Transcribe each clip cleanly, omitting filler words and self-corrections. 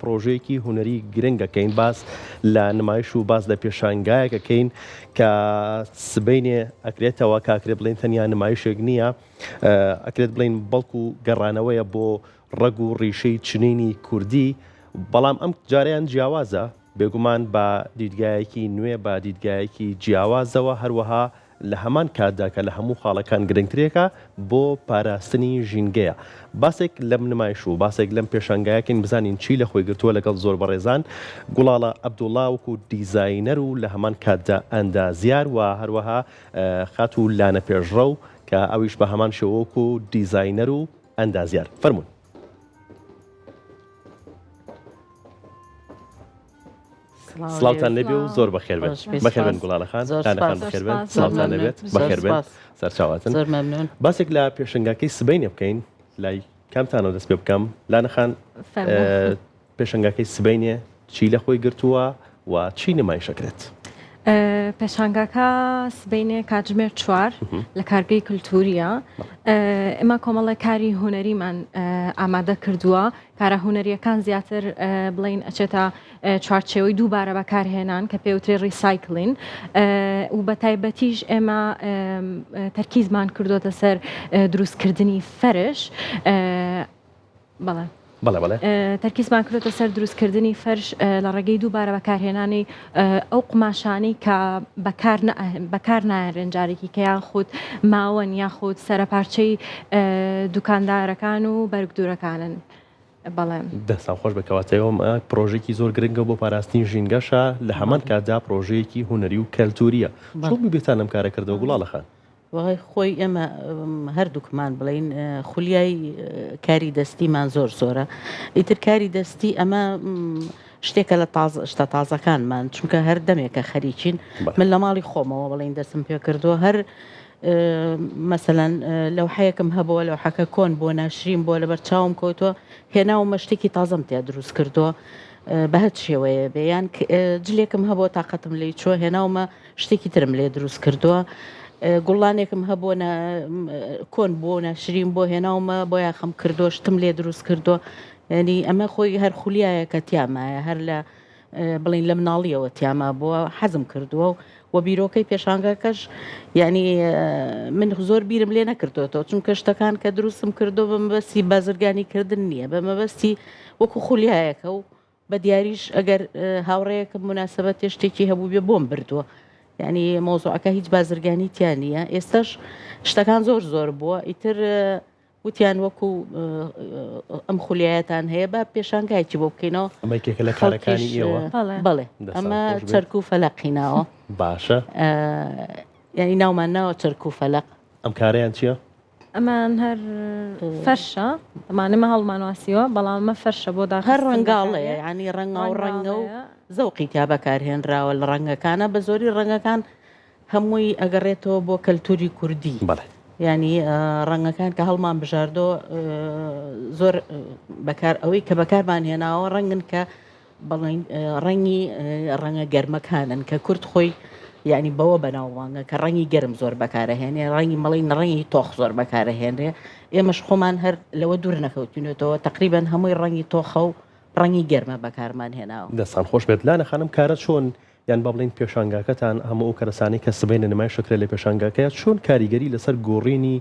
پرۆژەیەکی هوەری گرنگەکەین باس لە نمایش و باس لە پێشانگایەکەکەین کە سبەینێ ئەکرێتەوە کاکرێت بڵین تەنیا نمایشێک نییە ئەکرێت بڵین بەڵکو و گەڕانەوەیە بۆ ڕەگ و ڕیشەی چنینی کوردی بەڵام ئەم جاریان جیاوازە بێگومان بە دیدگایەکی نوێ بە دیدگایەکی جیاوازەوە هەروەها لە هەمان کاتدا کە لە هەموو خاڵەکان گرنگترێکە بۆ پاراستنی ژینگەیە باسێک لەم نمایش و باسێک لەم پێشانگایەکەین بزانین چی لە خۆی گرتووە لەگەڵ زۆر بەڕێزان گوڵاڵە عەبدوڵڵا وەکو دیزاینەر و لە هەمان کاتدا ئەندازیار و هەروەها خات و لانە پێشڕە و کە ئەویش بە هەمان شێوەکو دیزاینەر و ئەندازیار فەرموون. سلااوتان نەبێ و زۆر بەخێر بێت بەخێر بن گوڵاڵەخان دانەخان بەخێر بێت سلااوتان نەبێت بەخێر بێت سەرچاواتن باسێک لە پێشنگاکەی سبەینێ بکەین لای کامتانەوە دەست پێ بکەم لانەخان پێشنگاکەی سبەینێ چی لە خۆی گرتووە و چی نمایشەکرێت؟ پێشانگاکە سبەینێ کاتژمێر 4 لە کارگەی کولتوریە ئێمە کۆمەڵە کاری هوەریمان ئامادە کردووە کارە هوەریەکان زیاتر بڵین ئەچێتە چوارچێوەی دووبارە بەکارهێنان کە پێوترێ ڕیسایکلین و بە تایبەتیش ئێمە تەرکیزمان کردوتە سەر دروستکردنی فەرش بەڵێ تەرکیزمان کردوتە سەر دروستکردنی فەرش لە ڕێگەی دووبارە بەکارهێنانی ئەو قماشانەی کە بەکار نایێن جارێکی کە یاخود ماوەن یاخود سەرپارچەی دوکاندارەکان و بەرگدورەکانن. بەڵێ دەستان خۆش بکەواتەوە پرۆژێکی زۆر گرنگە بۆ پاراستنی ژینگەشە لە هەمان کاتدا پرۆژەیەکی هوەری و کەلتوریە چۆن بێتان ئەم کارە کردەوە گوڵاڵەخان؟ وای خۆی ئێمە هەردووکمان بڵین خولیای کاری دەستیمان زۆر زۆرە ئیتر کاری دەستی ئەمە شتێکە لە شتە تازەکانمان چونکە هەر دەمێکە خەریکین من لە ماڵی خۆمەوە بڵین دەستم پێ کردووە هەر مەسەلەن لەو حەیەکم هەبەوە لەو حەکە کۆن بۆ ناشرین بۆ لەبەر چاوم کەوتووە هێناومە شتێکی تازەم تیا دروست کردووە بە هەت شێوەیە بێیان جلێکم هەبەوە تااقەتم لی چوە هێناومە شتێکی ترم لێ دروست کردووە گوڵانێکم هەبووە کۆن بۆ ناشرین بۆ هێناومە بۆ یاخەم کردو شتم لێ دروست کردووە ینی ئەمە خۆی هەر خولیایە کە تیامایە هەر لە بڵین لە مناڵیەوە تیاما بووە حەزم کردووە و بیرۆکەی پێشانگاکەش یعنی من زۆر بیرم لێ نەکردوێتەوە چونکە شتەکان کە دروستم کردو بە مەبەستی بازرگانی کردن نییە بە مەبەستی وەکو خولیایەکە و بە دیاریش ئەگەر هاوڕێیەکە مناسبەت شتێکی هەبوو بێ بۆم بردووە یعنی مۆزوعەکە هیچ بازرگانی تیان نییە ئێستاش شتەکان زۆر زۆر بووە ئیتر وتیان وەکو ئەم خولیایەتان هەیە بە پێشانگایکی بۆ بکەینەوە ئەمەکێکە لە کارەکانی ئێوە بڵێ ئەمە چەرک و فەلەقیناوە باشە یعنی ناومان ناوە چەرک و فەلەق ئەم کارەیان چییە؟ ئەمان هەر فەرشە ئەمانەمە هەڵمانواسیەوە بەڵام ئەمە فەرشە بۆ دا هەر ڕەنگاڵەیە ینی ڕەنگا و ڕەنگە و زەوقی تا بەکارهێنراوە لە ڕەنگەکانە بە زۆری ڕەنگەکان هەمووی ئەگەڕێتەوە بۆ کەلتوری کوردی ینی ڕەنگەکان کە هەڵمان بژاردۆ زۆر بەکار ئەوەی کە بەکارمان هێناوە ڕەنگن کە بەڵین ڕەنگی ڕەنگە گەرمەکانن کە کورد خۆی یعنی بەوە بەناوبانگە کە ڕەنگی گەرم زۆر بەکارەهێنێ ڕەنگی مەڵین ڕەنگی تۆخ زۆر بەکارەهێنرێ ئێمەش خۆمان هەر لەوە دوور نەکەوتینێتەوە تقریبان هەمووی ڕەنگی تۆخە و ڕەنگی گەرمە بەکارمان هێناوە. دەستان خۆش بێت لانە خانم کارە چۆن یان بە بڵین پێشانگاکەتان هەموو ئەو کەرەسانی کە سبەینە نمایشەکرێ لە پێشانگاکەیە چۆن کاریگەری لەسەر گۆڕینی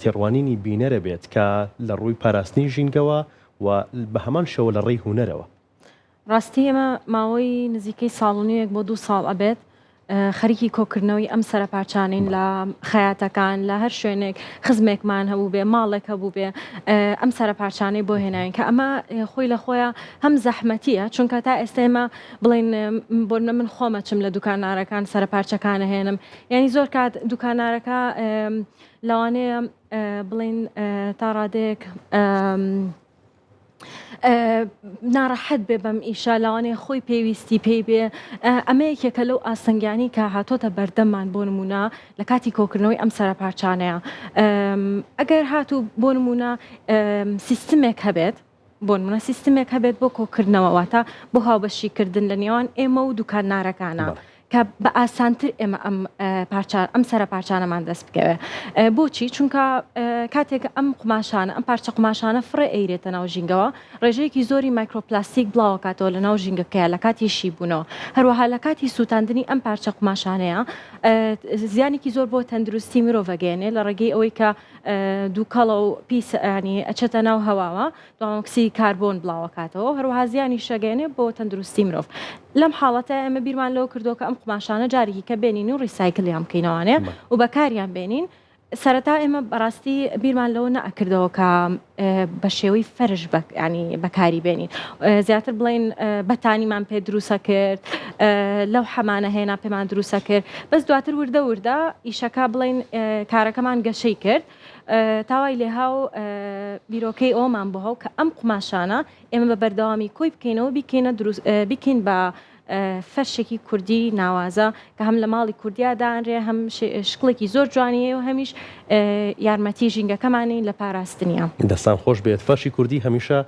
تێڕوانینی بینەرە بێت کە لە ڕووی پاراستنی ژینگەوە و بە هەمان شەوە لە ڕێی هوەرەوە؟ ڕاستی ئێمە ماوەی نزیکەی ساڵ بۆ 2 ساڵ ئەبێت خەریکی کۆکردنەوەی ئەم سەرپارچانین لە خەیاتەکان لە هەر شوێنێک خزمێکمان هەبوو بێ ماڵێک هەبوو بێ ئەم سەرپارچانەی بۆ هێناوین کە ئەمە خۆی لە خۆیە هەم زەحمەتیە چونکە تا ئێستێمە بڵین بۆ من خۆمەچم لە دوکانارەکان سەرپارچەکانە هێنم یعنی زۆر کات دوکانارەکە لەوانەیە بڵین تا ڕادێک ناڕەحەت بێ بەم ئیشە لەوانەیە خۆی پێویستی پێی بێ ئەمە یەکێکە لەو ئاسەنگیانی کە هاتۆتە بەردەممان بۆ نمونە لە کاتی کۆکردنەوەی ئەم سەرپارچانەیە ئەگەر هاتوو بۆ نمونە سیستمێک هەبێت بۆ نمونە سیستمێک هەبێت بۆ کۆکردنەوە واتە بۆ هاوبەشیکردن لە نێوان ئێمە و دوکانارەکانە کە بە ئاسانتر ئێمە ئەم سەرە پارچانەمان دەست بکەوێ. بۆچی؟ چونکە کاتێک ئەم قماشانە ئەم پارچە قماشانە فڕێ ئەیرێتە ناو ژینگەوە، ڕێژەیەکی زۆری مایکرۆپلاستیک بڵاو کاتەوە لە ناو ژینگەکەیە لە کاتی شی بوونەوە. هەروەها لە کاتی سووتاندنی ئەم پارچە قماشانەیە زیانێکی زۆر بۆ تەندروستی مرۆڤەگەێنێ لە ڕێگەی ئەوەی کە دووکەڵە و پیسانی ئەچێتە ناو هەواوە، دوامۆکسی کاربۆن بڵاوەکاتەوە، هەروەها زیانی شەگەێنێ بۆ تەندروستی مرۆڤ. لەم حاڵەتە ئێمە بیرمان لەوە کردو کە ئەم قماشانە جارێکی کە بێنین و ڕیسایکلیان بکەینەوەنێ و بەکاریان بێنین. سەرەتا ئێمە بەڕاستی بیرمان لەوە نەئەکردەوە کە بە شێوەی فەرش ینی بەکاری بێنین، زیاتر بڵین بەتانیمان پێ دروسە کرد، لەو حەمانە هێنا پێمان دروسە کرد، بەس دواتر وردە وردە ئیشەکە بڵین کارەکەمان گەشەی کرد. تاوای لێهاو بیرۆکەی ئەومان بۆهاو کە ئەم قماشانە ئێمە بە بەردەوامی کۆی بکەینەوە بیکەین بە فەرشێکی کوردی ناوازە کە هەم لە ماڵی کوردیا دانرێ، هەم شکڵێکی زۆر جوانیە و هەمیش یارمەتی ژینگەکەمانی لە پاراستنیە. دەستان خۆش بێت. فەرشی کوردی هەمیشە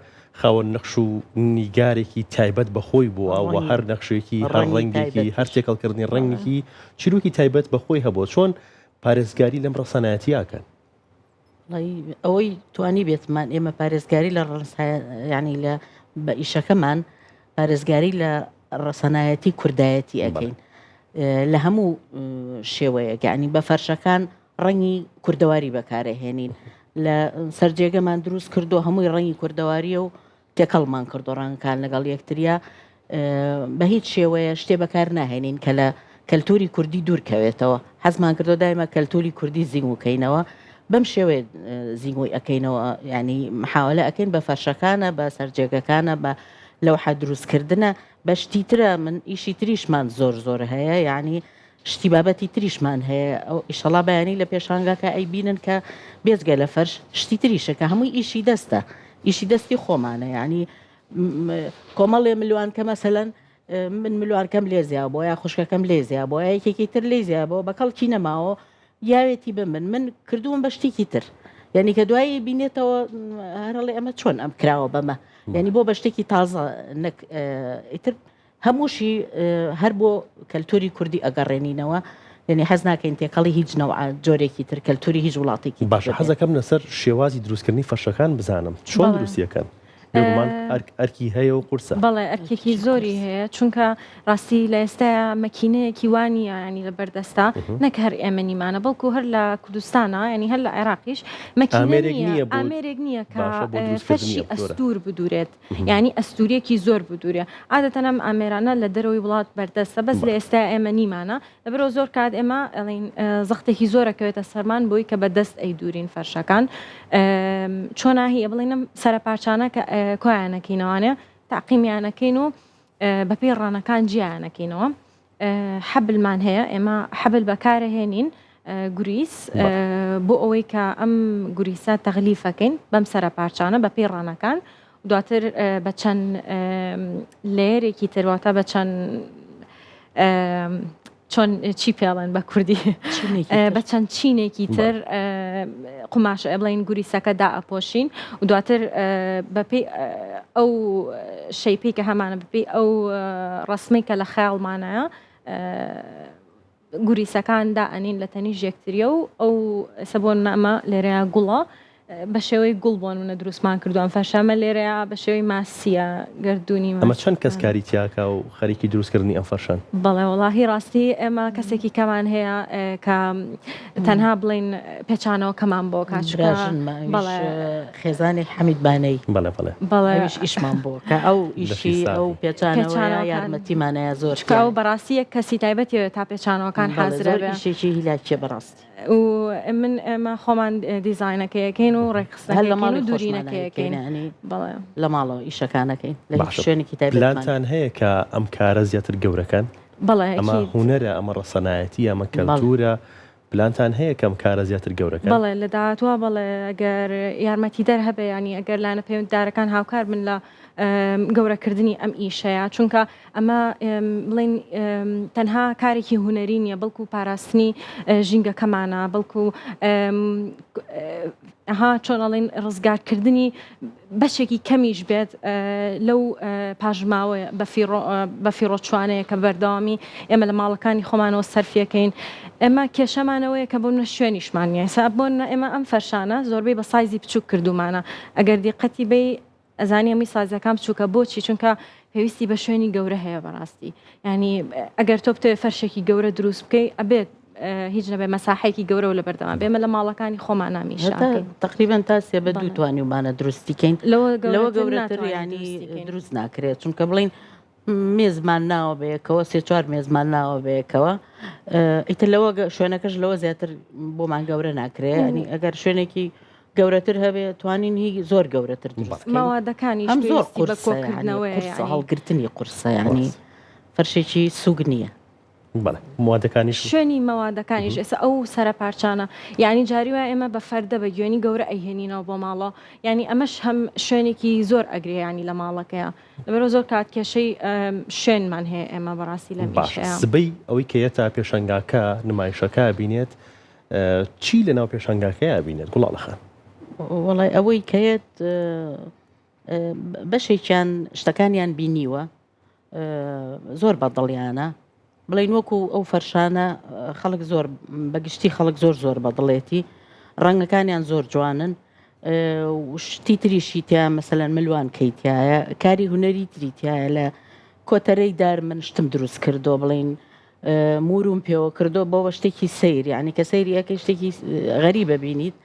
خاوەن نەخش و نیگارێکی تایبەت بەخۆی بووە و هەر نەخشێکی هەر ڕەنگێکی هەر تێکەڵکردنی ڕەنگێکی چیرۆکی تایبەت بەخۆی هەبوو. چۆن پارێزگاری لەم ڕەسەنایەتیاکەن؟ ئەوەی توانی بێتمان ئێمە پارێزگاری لە ینی لە بە ئیشەکەمان پارێزگاری لە ڕەسەنایەتی کوردایەتی ئەەکەین لە هەموو شێوەیە، یعنی بە فەرشەکان ڕەنگی کوردەواری بەکارەهێنین. لە سەرجێگەمان دروست کردو هەمووی ڕەنگی کوردەواریە و تێکەڵمان کردو ڕەنگەکان لەگەڵ یەکتریا بە هیچ شێوەیە شتێ بەکار ناهێنین کە لە کەلتوری کوردی دوورکەوێتەوە. حەزمان کردو دایمە کەلتوری کوردی زیینگوکەینەوە، بەم شێوێ زیینگوی ئەەکەینەوە، ینی محاولە ئەەکەین بە فەرشەکانە، بە سەرجێگەکانە، بە لەوحە دروستکردنە. بە شتی ترە من ئیشی تریشمان زۆر هەیە، یعنی شتی بابەتی تریشمان هەیە ئەو ئیشەڵا بەیانی لە پێشانگاکە ئەی بینن کە بێزگە لە فەرش شتی تریشە کە هەمووی ئیشی دەستە، ئیشی دەستی خۆمانە. یعنی کۆمەڵێ ملوانکە مەسەلەن من ملوانکەم لێزیا بۆ یا خوشکەکەم لێزیا بۆ یەکێکی تر لێزیا بۆ بەکەڵکی نەماوە یاوێتی بە من کردووم بە شتێکی تر، یعنی کە دوایی بینێتەوە هەرڵێ ئەمە چۆن ئەم کراوە بەمە، یعنی بۆ بە شتێکی تازە ئیتر هەمووشی هەر بۆ کەلتوری کوردی ئەگەڕێنینەوە، یعنی حەز ناکەین تێکەڵی هیچ نەوع جۆرێکی تر کەلتوری هیچ وڵاتێکی. باشە، حەزەکەم لەسەر شێوازی دروستکردنی فەرشەکان بزانم چۆن دروستیەکەن. بێگومان ئەرکی هەیە و قورسە. بەڵێ ئەرکێکی زۆری هەیە، چونکە ڕاستی لە ئێستاە مەکینەیەکی وانە ینی لە بەردەستا نەک هەر ئێمەنیمانە بەڵکو هەر لە کوردستانە، ینی هەر لە عێراقیش ئامێرێک نییە کە فەرشی ئەستور بدورێت، ینی ئەستورێکی زۆر بدورێ. عادەتەن ئەم ئامێرانە لە دەرەوەی وڵات بەردەستە، بەس لە ئێستا ئێمە نیمانە، لەبەرەوە زۆر کات ئێمە زەختێکی زۆرەکەوێتە سەرمان بۆی کە بەدەست ئەیدورین فەرشەکان. چۆناهی بڵێنم سەرپارچانە کە کۆیانەکەینەوانێ تاقیمیانەکەین و بەپێی ڕانەکان جیانەکەینەوە. حەبلمان هەیە، ئێمە حەبل بەکارەهێنین گوریس بۆ ئەوەی کە ئەم گوریسە تەغلیفەکەین بەم سەرپارچانە بەپێی ڕانەکان، دواتر بە چەند لێرێکی ترواتە بە چەند چۆن چی پێڵێن بە کوردی بە چەند چینێکی تر قماشە بڵین گوریسەکە دائەپۆشین و دواتر بەپێی ئەو شەیپی کە هەمانە بپێی ئەو ڕسمی کە لە خەیاڵمانەیە گوریسەکان دائەنین لە تەنیش یەکتریە و ئەو سەبۆن ئەمە لێرەیە گوڵە بە شێوەی گوڵ بۆن منە دروستمان کردووان فەرشەمە لێرەیە بە شێوەی ماسیە گردردونی. ئەمە چەند کەس کاری تیاکە و خەریکی دروستکردنی ئەم فەرشان؟ بەڵێ وەڵاهی ڕاستی ئێمە کەسێکی کەمان هەیە کە تەنها بڵین پێچانەوە کەمان بۆ کاچکە خێزانی حەمید بانەی بەڵێ ئیشمان بۆ کە ئەو ئیشی ئەو پێچانەوە یارمەتیمانەیە زۆر و بەڕاستی کەسی تایبەتەوە تا پێچانەوەکان حازرە شێکی هیلاکیە بەڕاستی و من ئێمە خۆمان دیزاینەکەیەکەین و ڕێکخستن لە ماڵی دوورینەکەیەکەین بەڵێ لە ماڵەوە ئیشەکانەکەین لە شوێنێکی تایبەت. پلانتان هەیە کە ئەم کارە زیاتر گەورەکەن؟ بەڵێ ئەمە هونەرە، ئەمە ڕەسەنایەتی، ئەمە کەلتورە، پلانتان هەیە کەم کارە زیاتر گەورەکە؟ بەڵێ لە داهاتوە بەڵێ ئەگەر یارمەتی دەر هەبێ ینی ئەگەر لانە پەیوەنددارەکان هاوکار من لە گەورەکردنی ئەم ئیشەیە چونکە ئەمە بڵێن تەنها کارێکی هوەری نیە بەڵکو پاراستنی ژینگەکەمانە بەڵکو چۆن ئەڵێن ڕزگارکردنی بەشێکی کەمیش بێت لەو پاژماوە بە فیڕۆچوانەیە کە بەردەوامی ئێمە لە ماڵەکانی خۆمانەوە سەرفیەکەین ئێمە کێشەمانەوەیە کە بۆنە شوێنیشمان نیە سا بۆن ئێمە ئەم فەرشانە زۆربەی بە سایزی بچووک کردومانە ئەگەر دیقەتی بێ ئەزانی ئەمی سازەکان بچووکە بۆچی چونکە پێویستی بە شوێنی گەورە هەیە بەڕاستی ینی ئەگەر تۆ بتەوێت فەرشێکی گەورە دروست بکەی ئەبێت هیچ نەبێ مەساحەیەکی گەورە و لە بەردەوام بێمە لە ماڵەکانی خۆمان نامیشاکەین تقریبان تا سێ بە دوو توانیومانە دروستیکەین لەوە گەورەتر ینی دروست ناکرێت چونکە بڵین مێزمان ناوە بەیەکەوە سێ چوار مێزمان ناوە بەیەکەوە ئیتر لەوە شوێنەکەش لەوە زیاتر بۆمان گەورە ناکرێت ینی ئەگەر شوێنێکی گەورەتر هەبێ توانین هی زۆر گەورەتر ماوادەکانی زۆر هەڵگرتنی قورسە ینی فەرشێکی سوگ نییە شوێنی مەوادەکانیش ئێستا ئەو سەرپارچانە یعنی جاری وای ئێمە بە فەردە بە گوێنی گەورە ئەیهێنینەوە بۆ ماڵە ینی ئەمەش هەم شوێنێکی زۆر ئەگریانی لە ماڵەکەیە لەبەرەوە زۆر کات کێشەی شوێنمان هەیە ئێمە بەڕاستی لە سبەی ئەوەی کەیەتا پێشەنگاکە نمایشەکە بینێت چی لە ناو پێشەنگاکەیە بینێت گوڵاڵەخان وڵای ئەوەی کەیت بەشێکیان شتەکانیان بینیوە زۆر بەدڵیانە بڵین وەکو ئەو فەرشانە خەڵک زۆر بەگشتی خەڵک زۆر بەدڵێتی ڕەنگەکانیان زۆر جوانن شتی تریشی تیا مەسەلەن ملوان کەیتایە کاری هوەری تریتایە لە کۆتەرەی دار من شتم دروست کردو بڵین موروم پێوە کردو بۆ شتێکی سەیر ینی کە سەیریەکەی شتێکی غەریبە بینیت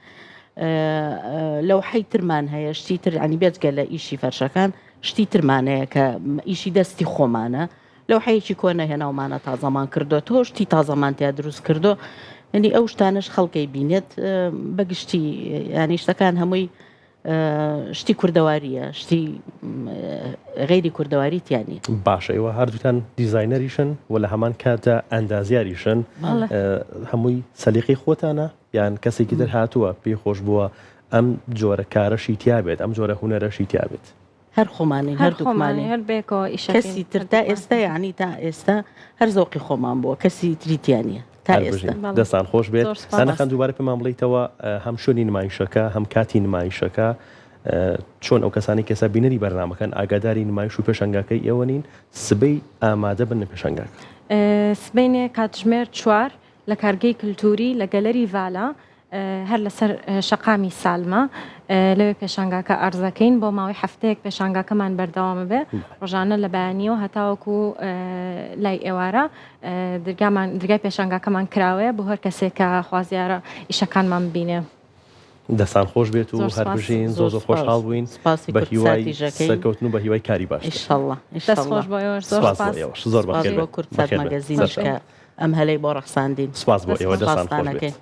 لەو حەی ترمان هەیە شتی تر ینی بێجگە لە ئیشی فەرشەکان شتی ترمانەیە کە ئیشی دەستی خۆمانە لەو حەیەکی کۆنە هێناومانە تازەمان کردو تۆ شتی تازەمان تیا دروست کردو ینی ئەو شتانش خەڵکەی بینێت بەگشتی ینی شتەکان هەمووی شتی کوردەواریە شتی غەیری کوردەواریتیانی باشە ئێوە هەردووتان دیزاینەریشن و لە هەمان کاتە ئەندازیاریشن هەمووی سەلیقی خۆتانە یان کەسێکی دەر هاتووە پێی خۆش بووە ئەم جۆرە کارەشی تیا بێت ئەم جۆرە هونەرەشی تیا بێت هەر خۆمانی هەردووکمانی هەر بێکەوە ئیش کەسی تر تا ئێستا یعنی تا ئێستا هەر زۆقی خۆمان بووە کەسی تریتیانە تا ئێستا دەستان خۆش بێت ئەنەخەن دووبارە پێمان بڵیتەوە هەم شوێنی نمایشەکە هەم کاتی نمایشەکە چۆن ئەو کەسانی کەسە بینەری بەرنامەکەن ئاگاداری نمایش و پێشەنگاکەی ئێوە نین سبەی ئامادە بن پێشەنگاکە سبەینێ کاتژمێر 4 لە کارگەی کللتوری لە گەلەری ڤالا هەر لەسەر شەقامی سالمە لەوێ پێشانگاکە ئارزەکەین بۆ ماوەی هەفتەیەک پێشانگاکەمان بەردەوامە بێ ڕۆژانە لە بەیانیەوە هەتاوەکو لای ئێوارە دەرگای پێشانگاکەمان کراوەیە بۆ هەر کەسێکە خوازیارە ئیشەکانمان بینێ دەستان خۆش بێت و هەر بژین زۆر خۆشحاڵ بووین بە هیوای سەرکەوتن و بە هیوای کاری باش دەست خۆش بۆ زۆر بەخێر بۆ کورد مەگەزینش کە ئەم هەلەی بۆ ڕەخساندین سپاس بۆ ئێوە دەستان خۆش بێت